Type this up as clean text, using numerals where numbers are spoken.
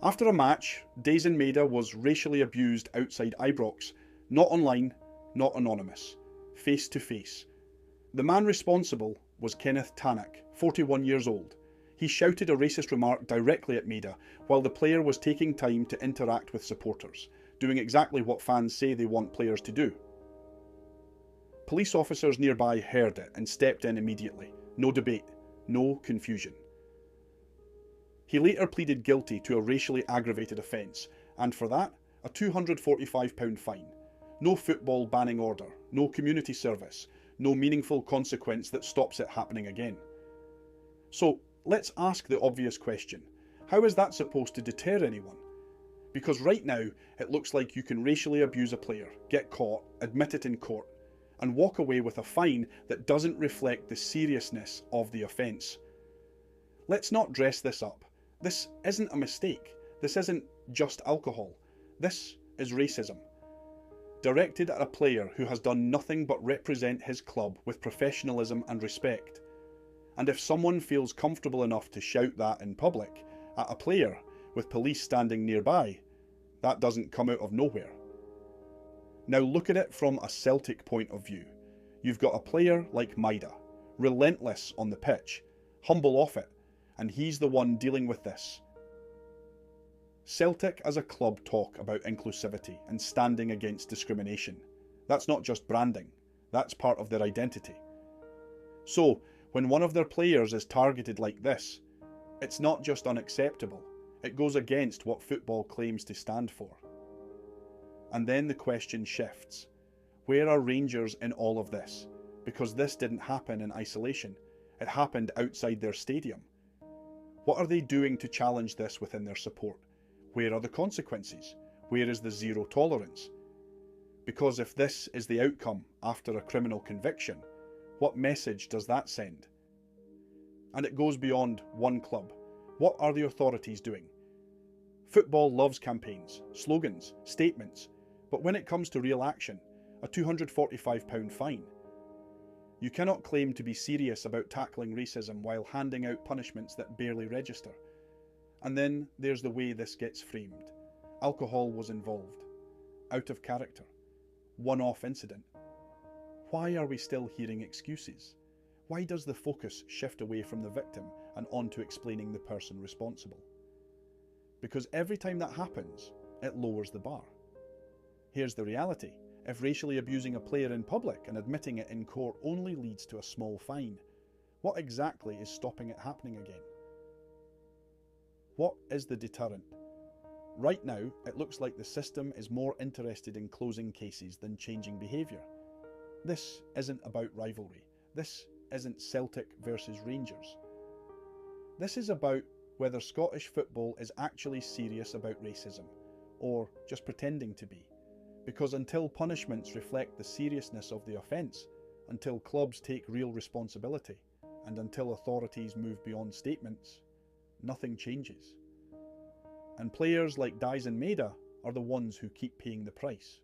After a match, Daizen Maeda was racially abused outside Ibrox, not online, not anonymous, face to face. The man responsible was Kenneth Tannock, 41 years old. He shouted a racist remark directly at Maeda while the player was taking time to interact with supporters, doing exactly what fans say they want players to do. Police officers nearby heard it and stepped in immediately. No debate, no confusion. He later pleaded guilty to a racially aggravated offence, and for that, a £245 fine. No football banning order, no community service, no meaningful consequence that stops it happening again. So, let's ask the obvious question. How is that supposed to deter anyone? Because right now, it looks like you can racially abuse a player, get caught, admit it in court, and walk away with a fine that doesn't reflect the seriousness of the offence. Let's not dress this up. This isn't a mistake. This isn't just alcohol. This is racism. Directed at a player who has done nothing but represent his club with professionalism and respect. And if someone feels comfortable enough to shout that in public at a player with police standing nearby, that doesn't come out of nowhere. Now look at it from a Celtic point of view. You've got a player like Maeda, relentless on the pitch, humble off it, and he's the one dealing with this. Celtic as a club talk about inclusivity and standing against discrimination. That's not just branding, that's part of their identity. So, when one of their players is targeted like this, it's not just unacceptable, it goes against what football claims to stand for. And then the question shifts. Where are Rangers in all of this? Because this didn't happen in isolation. It happened outside their stadium. What are they doing to challenge this within their support? Where are the consequences? Where is the zero tolerance? Because if this is the outcome after a criminal conviction, what message does that send? And it goes beyond one club. What are the authorities doing? Football loves campaigns, slogans, statements, but when it comes to real action, a £245 fine. You cannot claim to be serious about tackling racism while handing out punishments that barely register. And then there's the way this gets framed. Alcohol was involved. Out of character. One-off incident. Why are we still hearing excuses? Why does the focus shift away from the victim and on to explaining the person responsible? Because every time that happens, it lowers the bar. Here's the reality. If racially abusing a player in public and admitting it in court only leads to a small fine, what exactly is stopping it happening again? What is the deterrent? Right now, it looks like the system is more interested in closing cases than changing behaviour. This isn't about rivalry. This isn't Celtic versus Rangers. This is about whether Scottish football is actually serious about racism, or just pretending to be. Because until punishments reflect the seriousness of the offence, until clubs take real responsibility, and until authorities move beyond statements, nothing changes. And players like Daizen Maeda are the ones who keep paying the price.